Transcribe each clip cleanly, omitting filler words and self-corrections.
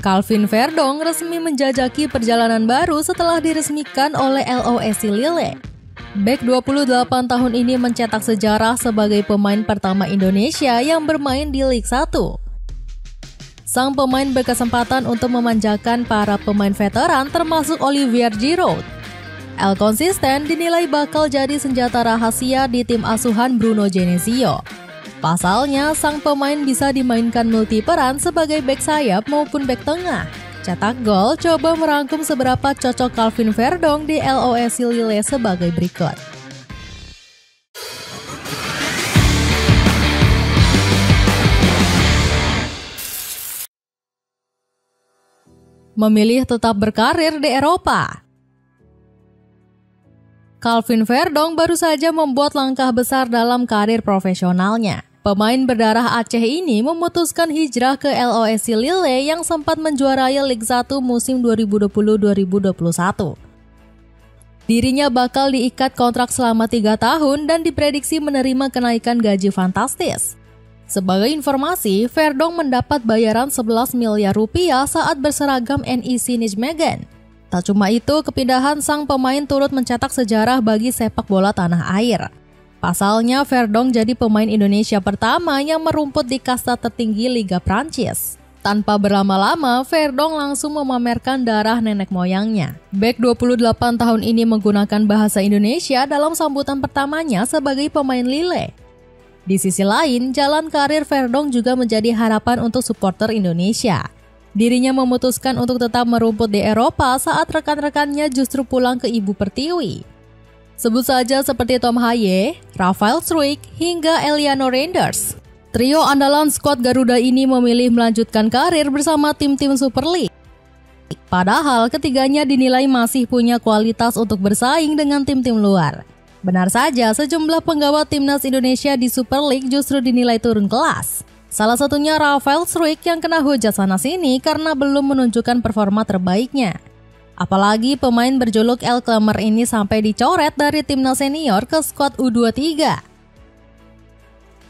Calvin Verdong resmi menjajaki perjalanan baru setelah diresmikan oleh LOSC Lille. Bek 28 tahun ini mencetak sejarah sebagai pemain pertama Indonesia yang bermain di Liga 1. Sang pemain berkesempatan untuk memanjakan para pemain veteran termasuk Olivier Giroud. El konsisten dinilai bakal jadi senjata rahasia di tim asuhan Bruno Genesio. Pasalnya, sang pemain bisa dimainkan multiperan sebagai bek sayap maupun bek tengah. Cetak gol coba merangkum seberapa cocok Calvin Verdong di LOSC Lille sebagai berikut. Memilih tetap berkarir di Eropa. Calvin Verdong baru saja membuat langkah besar dalam karir profesionalnya. Pemain berdarah Aceh ini memutuskan hijrah ke LOSC Lille yang sempat menjuarai Liga 1 musim 2020-2021. Dirinya bakal diikat kontrak selama 3 tahun dan diprediksi menerima kenaikan gaji fantastis. Sebagai informasi, Verdong mendapat bayaran 11 miliar rupiah saat berseragam NEC Nijmegen. Tak cuma itu, kepindahan sang pemain turut mencetak sejarah bagi sepak bola tanah air. Pasalnya, Verdong jadi pemain Indonesia pertama yang merumput di kasta tertinggi Liga Prancis. Tanpa berlama-lama, Verdong langsung memamerkan darah nenek moyangnya. Bek 28 tahun ini menggunakan bahasa Indonesia dalam sambutan pertamanya sebagai pemain Lille. Di sisi lain, jalan karir Verdong juga menjadi harapan untuk supporter Indonesia. Dirinya memutuskan untuk tetap merumput di Eropa saat rekan-rekannya justru pulang ke Ibu Pertiwi. Sebut saja seperti Tom Haye, Rafael Struijk, hingga Eliano Reinders. Trio andalan skuad Garuda ini memilih melanjutkan karir bersama tim-tim Super League. Padahal ketiganya dinilai masih punya kualitas untuk bersaing dengan tim-tim luar. Benar saja, sejumlah penggawa timnas Indonesia di Super League justru dinilai turun kelas. Salah satunya Rafael Struijk yang kena hujat sana-sini karena belum menunjukkan performa terbaiknya. Apalagi pemain berjuluk El Clamer ini sampai dicoret dari timnas senior ke skuad U23.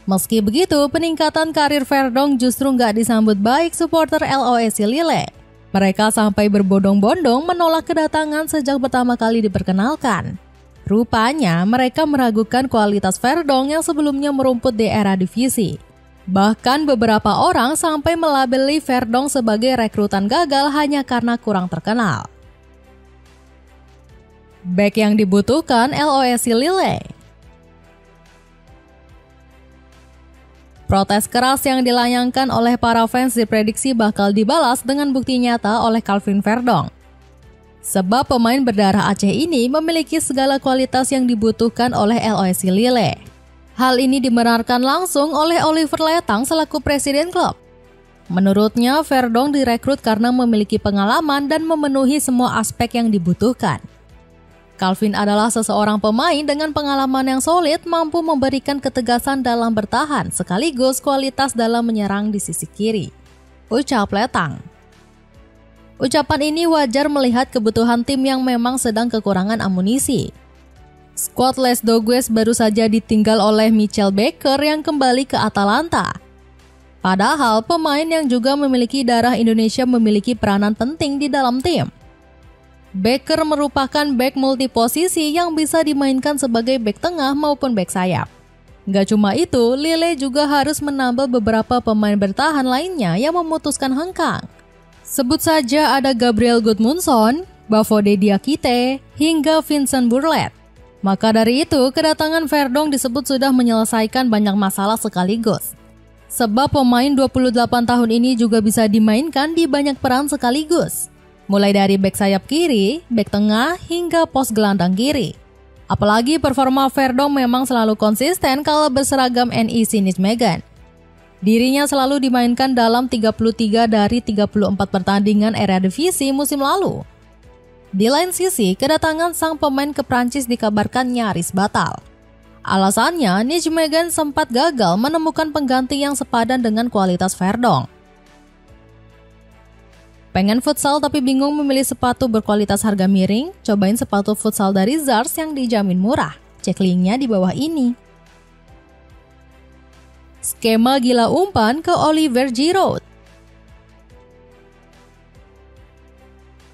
Meski begitu, peningkatan karir Verdong justru nggak disambut baik supporter LOSC Lille. Mereka sampai berbondong-bondong menolak kedatangan sejak pertama kali diperkenalkan. Rupanya, mereka meragukan kualitas Verdong yang sebelumnya merumput di era divisi. Bahkan beberapa orang sampai melabeli Verdong sebagai rekrutan gagal hanya karena kurang terkenal. Bek yang dibutuhkan LOSC Lille. Protes keras yang dilayangkan oleh para fans diprediksi bakal dibalas dengan bukti nyata oleh Calvin Verdong. Sebab pemain berdarah Aceh ini memiliki segala kualitas yang dibutuhkan oleh LOSC Lille. Hal ini dibenarkan langsung oleh Oliver Letang selaku presiden klub. Menurutnya, Verdong direkrut karena memiliki pengalaman dan memenuhi semua aspek yang dibutuhkan. Calvin adalah seseorang pemain dengan pengalaman yang solid, mampu memberikan ketegasan dalam bertahan sekaligus kualitas dalam menyerang di sisi kiri, ucap Letang. Ucapan ini wajar melihat kebutuhan tim yang memang sedang kekurangan amunisi. Skuad Les Dogues baru saja ditinggal oleh Michel Baker yang kembali ke Atalanta. Padahal pemain yang juga memiliki darah Indonesia memiliki peranan penting di dalam tim. Baker merupakan bek multiposisi yang bisa dimainkan sebagai bek tengah maupun bek sayap. Gak cuma itu, Lille juga harus menambah beberapa pemain bertahan lainnya yang memutuskan hengkang. Sebut saja ada Gabriel Gudmundsson, Bafode Diakite, hingga Vincent Burlet. Maka dari itu, kedatangan Verdong disebut sudah menyelesaikan banyak masalah sekaligus. Sebab pemain 28 tahun ini juga bisa dimainkan di banyak peran sekaligus. Mulai dari bek sayap kiri, bek tengah, hingga pos gelandang kiri. Apalagi performa Verdong memang selalu konsisten kalau berseragam NEC Nijmegen. Dirinya selalu dimainkan dalam 33 dari 34 pertandingan Eredivisie musim lalu. Di lain sisi, kedatangan sang pemain ke Prancis dikabarkan nyaris batal. Alasannya, Nijmegen sempat gagal menemukan pengganti yang sepadan dengan kualitas Verdong. Pengen futsal tapi bingung memilih sepatu berkualitas harga miring? Cobain sepatu futsal dari Zars yang dijamin murah. Cek linknya di bawah ini. Skema gila umpan ke Olivier Giroud.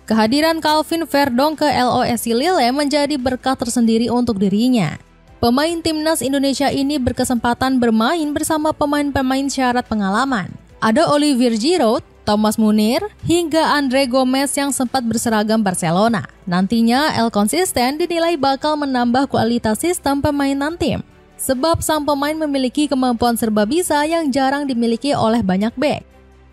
Kehadiran Calvin Verdong ke LOSC Lille menjadi berkah tersendiri untuk dirinya. Pemain timnas Indonesia ini berkesempatan bermain bersama pemain-pemain syarat pengalaman. Ada Olivier Giroud, Thomas Munir, hingga Andre Gomes yang sempat berseragam Barcelona. Nantinya El Consistent dinilai bakal menambah kualitas sistem permainan tim. Sebab sang pemain memiliki kemampuan serba bisa yang jarang dimiliki oleh banyak bek.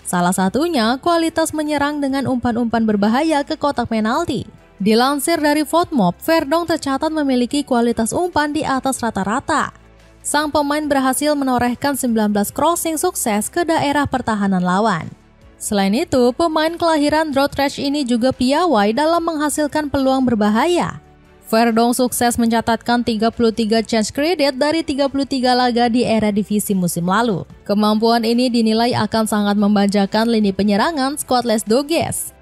Salah satunya kualitas menyerang dengan umpan-umpan berbahaya ke kotak penalti. Dilansir dari Fotmob, Verdong tercatat memiliki kualitas umpan di atas rata-rata. Sang pemain berhasil menorehkan 19 crossing sukses ke daerah pertahanan lawan. Selain itu, pemain kelahiran Dordrecht ini juga piawai dalam menghasilkan peluang berbahaya. Verdong sukses mencatatkan 33 chance credit dari 33 laga di era divisi musim lalu. Kemampuan ini dinilai akan sangat membajakan lini penyerangan skuad Les Dogues,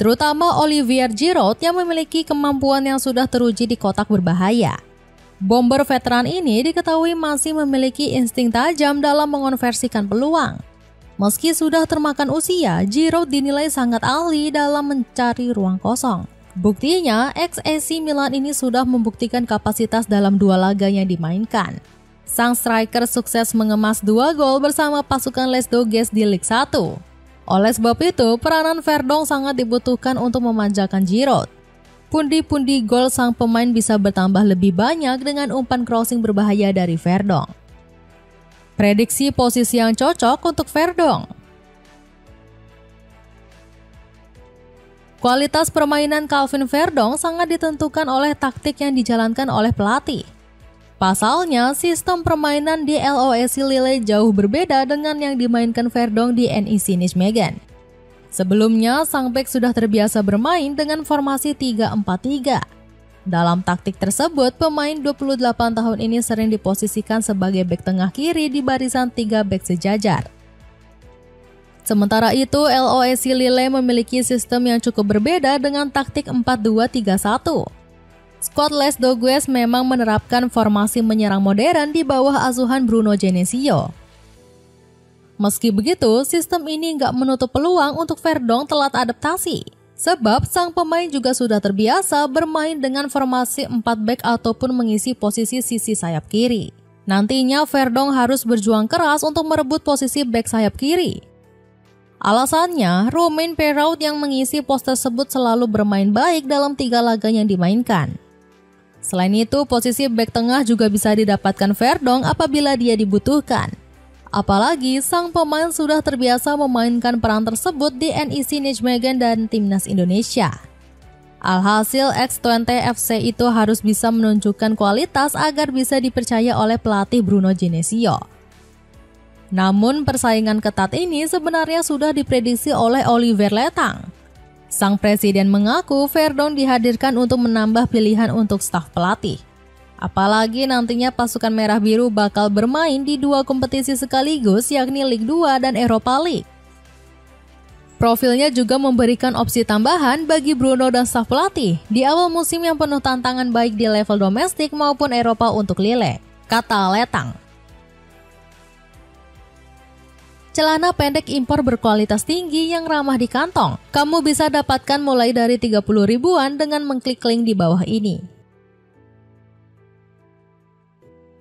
terutama Olivier Giroud yang memiliki kemampuan yang sudah teruji di kotak berbahaya. Bomber veteran ini diketahui masih memiliki insting tajam dalam mengonversikan peluang. Meski sudah termakan usia, Giroud dinilai sangat ahli dalam mencari ruang kosong. Buktinya, ex-AC Milan ini sudah membuktikan kapasitas dalam 2 laga yang dimainkan. Sang striker sukses mengemas 2 gol bersama pasukan Les Dogues di Ligue 1. Oleh sebab itu, peranan Verdong sangat dibutuhkan untuk memanjakan Giroud. Pundi-pundi gol sang pemain bisa bertambah lebih banyak dengan umpan crossing berbahaya dari Verdong. Prediksi posisi yang cocok untuk Verdong. Kualitas permainan Calvin Verdong sangat ditentukan oleh taktik yang dijalankan oleh pelatih. Pasalnya, sistem permainan di LOSC Lille jauh berbeda dengan yang dimainkan Verdong di NEC Nijmegen. Sebelumnya, sang bek sudah terbiasa bermain dengan formasi 3-4-3. Dalam taktik tersebut, pemain 28 tahun ini sering diposisikan sebagai bek tengah kiri di barisan 3 bek sejajar. Sementara itu, LOSC Lille memiliki sistem yang cukup berbeda dengan taktik 4-2-3-1. Skuad Les Dogues memang menerapkan formasi menyerang modern di bawah asuhan Bruno Genesio. Meski begitu, sistem ini nggak menutup peluang untuk Verdong telat adaptasi. Sebab sang pemain juga sudah terbiasa bermain dengan formasi 4 back ataupun mengisi posisi sisi sayap kiri. Nantinya Verdong harus berjuang keras untuk merebut posisi back sayap kiri. Alasannya, Romain Perrault yang mengisi pos tersebut selalu bermain baik dalam 3 laga yang dimainkan. Selain itu, posisi bek tengah juga bisa didapatkan Verdong apabila dia dibutuhkan. Apalagi, sang pemain sudah terbiasa memainkan peran tersebut di NEC Nijmegen dan Timnas Indonesia. Alhasil, X20 FC itu harus bisa menunjukkan kualitas agar bisa dipercaya oleh pelatih Bruno Genesio. Namun persaingan ketat ini sebenarnya sudah diprediksi oleh Oliver Letang. Sang presiden mengaku Verdong dihadirkan untuk menambah pilihan untuk staf pelatih. Apalagi nantinya pasukan merah biru bakal bermain di 2 kompetisi sekaligus yakni Ligue 2 dan Europa League. Profilnya juga memberikan opsi tambahan bagi Bruno dan staf pelatih di awal musim yang penuh tantangan baik di level domestik maupun Eropa untuk Lille, kata Letang. Celana pendek impor berkualitas tinggi yang ramah di kantong. Kamu bisa dapatkan mulai dari 30 ribuan dengan mengklik link di bawah ini.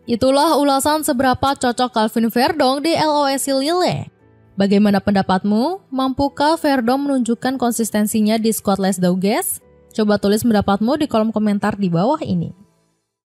Itulah ulasan seberapa cocok Calvin Verdong di LOSC Lille. Bagaimana pendapatmu? Mampukah Verdong menunjukkan konsistensinya di skuad Les Dogues? Coba tulis pendapatmu di kolom komentar di bawah ini.